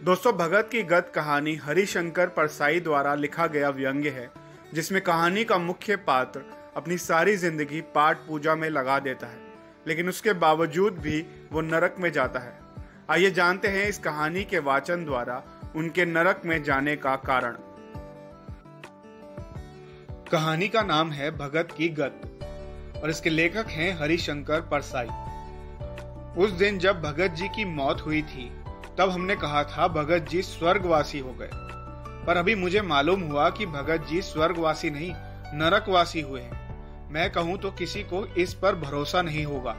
दोस्तों, भगत की गद कहानी हरिशंकर परसाई द्वारा लिखा गया व्यंग्य है, जिसमें कहानी का मुख्य पात्र अपनी सारी जिंदगी पाठ पूजा में लगा देता है, लेकिन उसके बावजूद भी वो नरक में जाता है। आइए जानते हैं इस कहानी के वाचन द्वारा उनके नरक में जाने का कारण। कहानी का नाम है भगत की गद और इसके लेखक हैं हरिशंकर परसाई। उस दिन जब भगत जी की मौत हुई थी, तब हमने कहा था भगत जी स्वर्गवासी हो गए, पर अभी मुझे मालूम हुआ कि भगत जी स्वर्गवासी नहीं, नरकवासी हुए हैं। मैं कहूं तो किसी को इस पर भरोसा नहीं होगा,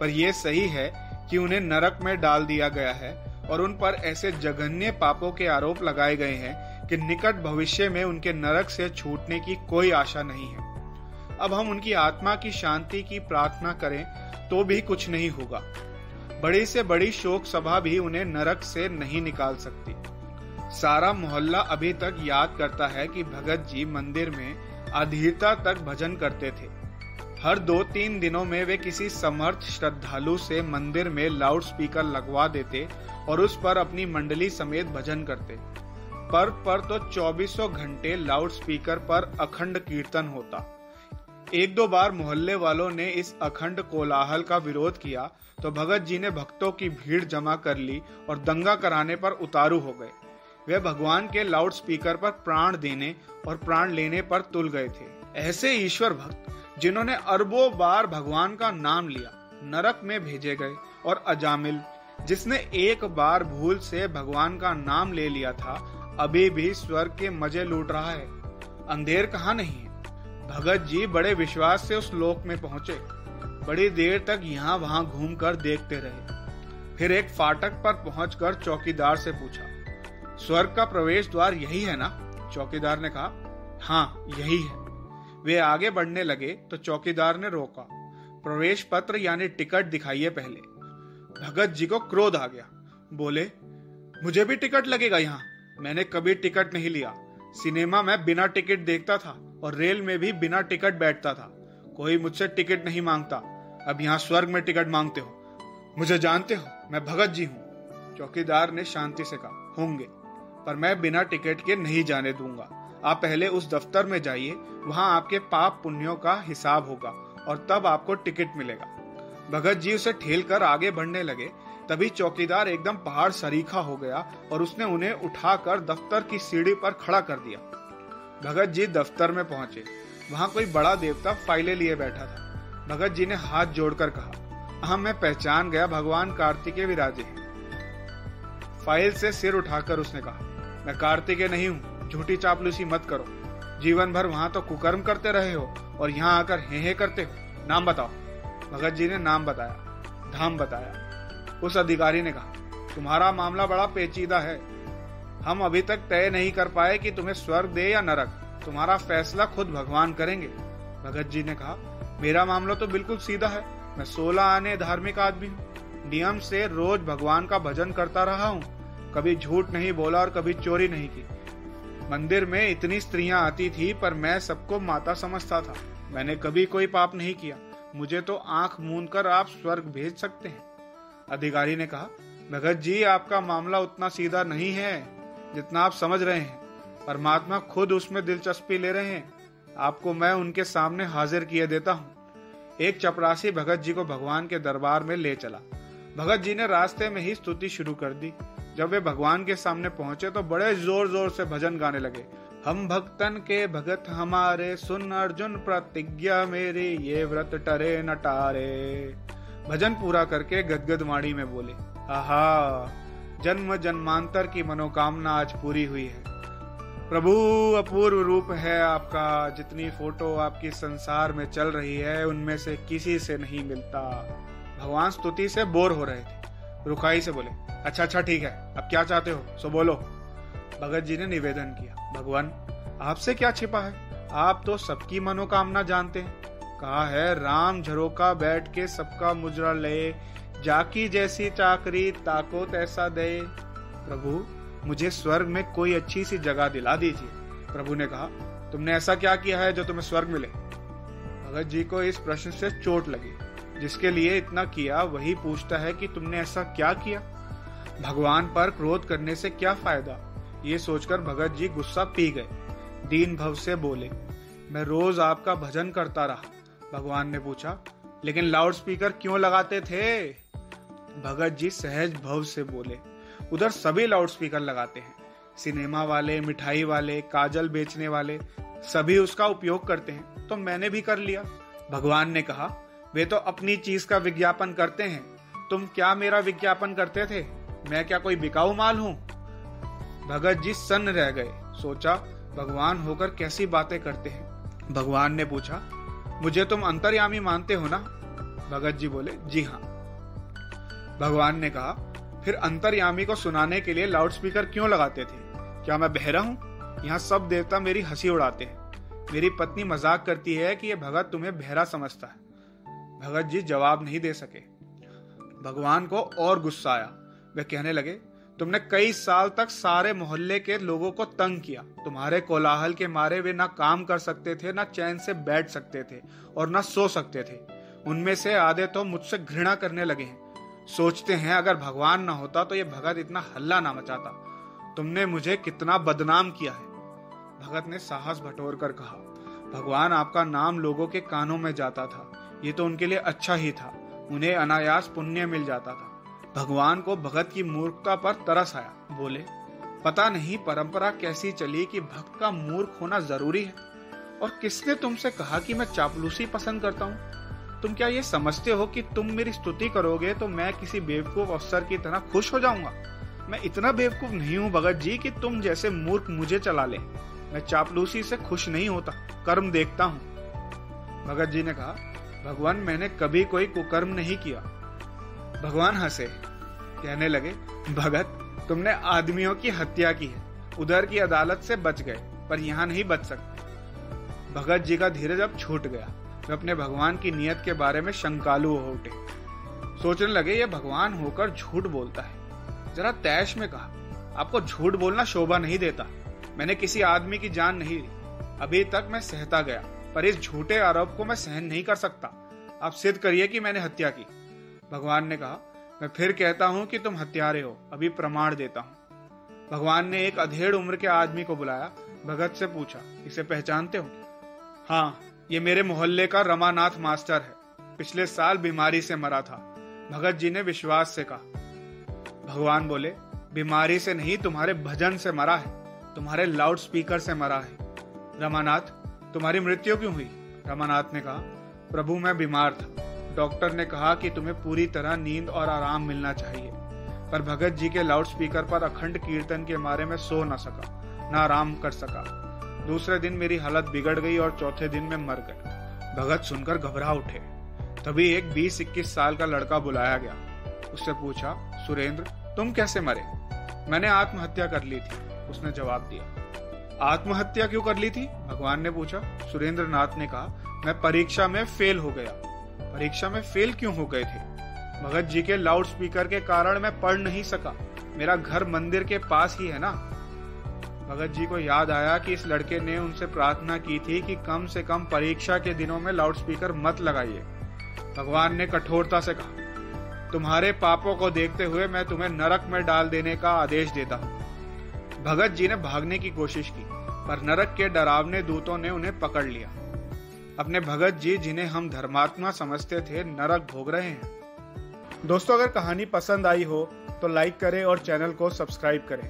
पर यह सही है कि उन्हें नरक में डाल दिया गया है और उन पर ऐसे जघन्य पापों के आरोप लगाए गए हैं कि निकट भविष्य में उनके नरक से छूटने की कोई आशा नहीं है। अब हम उनकी आत्मा की शांति की प्रार्थना करें तो भी कुछ नहीं होगा। बड़ी से बड़ी शोक सभा भी उन्हें नरक से नहीं निकाल सकती। सारा मोहल्ला अभी तक याद करता है कि भगत जी मंदिर में अधीरता तक भजन करते थे। हर 2-3 दिनों में वे किसी समर्थ श्रद्धालु से मंदिर में लाउड स्पीकर लगवा देते और उस पर अपनी मंडली समेत भजन करते। पर तो 24 घंटे लाउड स्पीकर पर अखंड कीर्तन होता। 1-2 बार मोहल्ले वालों ने इस अखंड कोलाहल का विरोध किया तो भगत जी ने भक्तों की भीड़ जमा कर ली और दंगा कराने पर उतारू हो गए। वे भगवान के लाउड स्पीकर पर प्राण देने और प्राण लेने पर तुल गए थे। ऐसे ईश्वर भक्त जिन्होंने अरबों बार भगवान का नाम लिया, नरक में भेजे गए। और अजामिल, जिसने एक बार भूल से भगवान का नाम ले लिया था, अभी भी स्वर्ग के मजे लूट रहा है। अंधेर कहाँ नहीं है। भगत जी बड़े विश्वास से उस लोक में पहुंचे। बड़ी देर तक यहाँ वहां घूमकर देखते रहे। फिर एक फाटक पर पहुंचकर चौकीदार से पूछा, स्वर्ग का प्रवेश द्वार यही है ना? चौकीदार ने कहा, हाँ यही है। वे आगे बढ़ने लगे तो चौकीदार ने रोका। प्रवेश पत्र यानी टिकट दिखाइए पहले। भगत जी को क्रोध आ गया। बोले, मुझे भी टिकट लगेगा यहाँ? मैंने कभी टिकट नहीं लिया। सिनेमा में बिना टिकट देखता था और रेल में भी बिना टिकट बैठता था। कोई मुझसे टिकट नहीं मांगता। अब यहाँ स्वर्ग में टिकट मांगते हो? मुझे जानते हो, मैं भगत जी हूँ। चौकीदार ने शांति से कहा, होंगे, पर मैं बिना टिकट के नहीं जाने दूंगा। आप पहले उस दफ्तर में जाइए, वहां आपके पाप पुण्यों का हिसाब होगा और तब आपको टिकट मिलेगा। भगत जी उसे ठेल कर आगे बढ़ने लगे। तभी चौकीदार एकदम पहाड़ सरीखा हो गया और उसने उन्हें उठाकर दफ्तर की सीढ़ी पर खड़ा कर दिया। भगत जी दफ्तर में पहुंचे। वहां कोई बड़ा देवता फाइलें लिए बैठा था। भगत जी ने हाथ जोड़कर कहा, हाँ मैं पहचान गया, भगवान कार्तिकेय विराजे हैं। फाइल से सिर उठाकर उसने कहा, मैं कार्तिकेय नहीं हूँ, झूठी चापलूसी मत करो। जीवन भर वहां तो कुकर्म करते रहे हो और यहाँ आकर हे करते हो। नाम बताओ। भगत जी ने नाम बताया, धाम बताया। उस अधिकारी ने कहा, तुम्हारा मामला बड़ा पेचीदा है। हम अभी तक तय नहीं कर पाए कि तुम्हें स्वर्ग दे या नरक। तुम्हारा फैसला खुद भगवान करेंगे। भगत जी ने कहा, मेरा मामला तो बिल्कुल सीधा है। मैं 16 आने धार्मिक आदमी हूँ। नियम से रोज भगवान का भजन करता रहा हूँ। कभी झूठ नहीं बोला और कभी चोरी नहीं की। मंदिर में इतनी स्त्रियां आती थी, पर मैं सबको माता समझता था। मैंने कभी कोई पाप नहीं किया। मुझे तो आंख मूंद कर आप स्वर्ग भेज सकते हैं। अधिकारी ने कहा, भगत जी आपका मामला उतना सीधा नहीं है जितना आप समझ रहे हैं। परमात्मा खुद उसमें दिलचस्पी ले रहे हैं। आपको मैं उनके सामने हाजिर किए देता हूँ। एक चपरासी भगत जी को भगवान के दरबार में ले चला। भगत जी ने रास्ते में ही स्तुति शुरू कर दी। जब वे भगवान के सामने पहुंचे तो बड़े जोर जोर से भजन गाने लगे। हम भक्तन के भगत हमारे, सुन अर्जुन प्रतिज्ञा मेरी, ये व्रत टरे न टारे। भजन पूरा करके गदगद वाणी में बोले, आहा, जन्म जन्मांतर की मनोकामना आज पूरी हुई है। प्रभु अपूर्व रूप है आपका। जितनी फोटो आपकी संसार में चल रही है, उनमें से किसी से नहीं मिलता। भगवान स्तुति से बोर हो रहे थे। रुखाई से बोले, अच्छा ठीक है, अब क्या चाहते हो सो बोलो। भगत जी ने निवेदन किया, भगवान आपसे क्या छिपा है? आप तो सबकी मनोकामना जानते हैं। कहा है, राम झरोका बैठ के सबका मुजरा ले, जाकी जैसी चाकरी ताको तैसा दे। प्रभु मुझे स्वर्ग में कोई अच्छी सी जगह दिला दीजिए। प्रभु ने कहा, तुमने ऐसा क्या किया है जो तुम्हें स्वर्ग मिले? भगत जी को इस प्रश्न से चोट लगी। जिसके लिए इतना किया वही पूछता है कि तुमने ऐसा क्या किया। भगवान पर क्रोध करने से क्या फायदा, ये सोचकर भगत जी गुस्सा पी गए। दीन भाव से बोले, मैं रोज आपका भजन करता रहा। भगवान ने पूछा, लेकिन लाउड स्पीकर क्यों लगाते थे? भगत जी सहज भाव से बोले, उधर सभी लाउड स्पीकर लगाते हैं। सिनेमा वाले, मिठाई वाले, काजल बेचने वाले सभी उसका उपयोग करते हैं, तो मैंने भी कर लिया। भगवान ने कहा, वे तो अपनी चीज का विज्ञापन करते हैं, तुम क्या मेरा विज्ञापन करते थे? मैं क्या कोई बिकाऊ माल हूं? भगत जी सन्न रह गए। सोचा, भगवान होकर कैसी बातें करते हैं। भगवान ने पूछा, मुझे तुम अंतर्यामी मानते हो ना? भगत जी बोले, जी हाँ। भगवान ने कहा, फिर अंतर्यामी को सुनाने के लिए लाउड स्पीकर क्यों लगाते थे? क्या मैं बहरा हूं? यहाँ सब देवता मेरी हंसी उड़ाते हैं। मेरी पत्नी मजाक करती है कि ये भगत तुम्हें बहरा समझता है। भगत जी जवाब नहीं दे सके। भगवान को और गुस्सा आया। वे कहने लगे, तुमने कई साल तक सारे मोहल्ले के लोगों को तंग किया। तुम्हारे कोलाहल के मारे वे ना काम कर सकते थे, ना चैन से बैठ सकते थे और ना सो सकते थे। उनमें से आधे तो मुझसे घृणा करने लगे हैं। सोचते हैं अगर भगवान ना होता तो ये भगत इतना हल्ला ना मचाता। तुमने मुझे कितना बदनाम किया है। भगत ने साहस बटोर कर कहा, भगवान आपका नाम लोगों के कानों में जाता था, ये तो उनके लिए अच्छा ही था। उन्हें अनायास पुण्य मिल जाता था। भगवान को भगत की मूर्खता पर तरस आया। बोले, पता नहीं परंपरा कैसी चली कि भक्त का मूर्ख होना जरूरी है। और किसने तुमसे कहा कि मैं चापलूसी पसंद करता हूँ? तुम क्या ये समझते हो कि तुम मेरी स्तुति करोगे तो मैं किसी बेवकूफ अफसर की तरह खुश हो जाऊंगा? मैं इतना बेवकूफ नहीं हूँ भगत जी कि तुम जैसे मूर्ख मुझे चला ले। मैं चापलूसी से खुश नहीं होता, कर्म देखता हूँ। भगत जी ने कहा, भगवान मैंने कभी कोई कुकर्म नहीं किया। भगवान हंसे, कहने लगे, भगत तुमने आदमियों की हत्या की है, उधर की अदालत से बच गए, पर यहाँ नहीं बच सकते। भगत जी का धीरज अब छूट गया। वे अपने भगवान की नियत के बारे में शंकालु हो उठे। सोचने लगे, ये भगवान होकर झूठ बोलता है। जरा तैश में कहा, आपको झूठ बोलना शोभा नहीं देता। मैंने किसी आदमी की जान नहीं ली, अभी तक मैं सहता गया, पर इस झूठे आरोप को मैं सहन नहीं कर सकता। आप सिद्ध करिए कि मैंने हत्या की। भगवान ने कहा, मैं फिर कहता हूं कि तुम हत्यारे हो, अभी प्रमाण देता हूं। भगवान ने एक अधेड़ उम्र के आदमी को बुलाया। भगत से पूछा, इसे पहचानते हो? हाँ, ये मेरे मोहल्ले का रमानाथ मास्टर है, पिछले साल बीमारी से मरा था। भगत जी ने विश्वास से कहा। भगवान बोले, बीमारी से नहीं, तुम्हारे भजन से मरा है, तुम्हारे लाउड स्पीकर से मरा है। रमानाथ, तुम्हारी मृत्यु क्यों हुई? रमानाथ ने कहा, प्रभु मैं बीमार था, डॉक्टर ने कहा कि तुम्हें पूरी तरह नींद और आराम मिलना चाहिए, पर भगत जी के लाउड स्पीकर पर अखंड कीर्तन के मारे में सो न सका, न आराम कर सका। दूसरे दिन मेरी हालत बिगड़ गई और चौथे दिन में मर गए। भगत सुनकर घबरा उठे। तभी एक 20-21 साल का लड़का बुलाया गया। उससे पूछा, सुरेंद्र तुम कैसे मरे? मैंने आत्महत्या कर ली थी, उसने जवाब दिया। आत्महत्या क्यों कर ली थी? भगवान ने पूछा। सुरेंद्र नाथ ने कहा, मैं परीक्षा में फेल हो गया। परीक्षा में फेल क्यों हो गए थे? भगत जी के लाउड स्पीकर के कारण मैं पढ़ नहीं सका। मेरा घर मंदिर के पास ही है ना। भगत जी को याद आया कि इस लड़के ने उनसे प्रार्थना की थी कि कम से कम परीक्षा के दिनों में लाउड स्पीकर मत लगाइए। भगवान ने कठोरता से कहा, तुम्हारे पापों को देखते हुए मैं तुम्हें नरक में डाल देने का आदेश देता हूँ। भगत जी ने भागने की कोशिश की, पर नरक के डरावने दूतों ने उन्हें पकड़ लिया। अपने भगत जी, जिन्हें हम धर्मात्मा समझते थे, नरक भोग रहे हैं। दोस्तों, अगर कहानी पसंद आई हो तो लाइक करें और चैनल को सब्सक्राइब करें।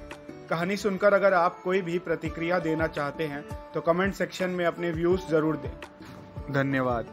कहानी सुनकर अगर आप कोई भी प्रतिक्रिया देना चाहते हैं तो कमेंट सेक्शन में अपने व्यूज जरूर दें। धन्यवाद।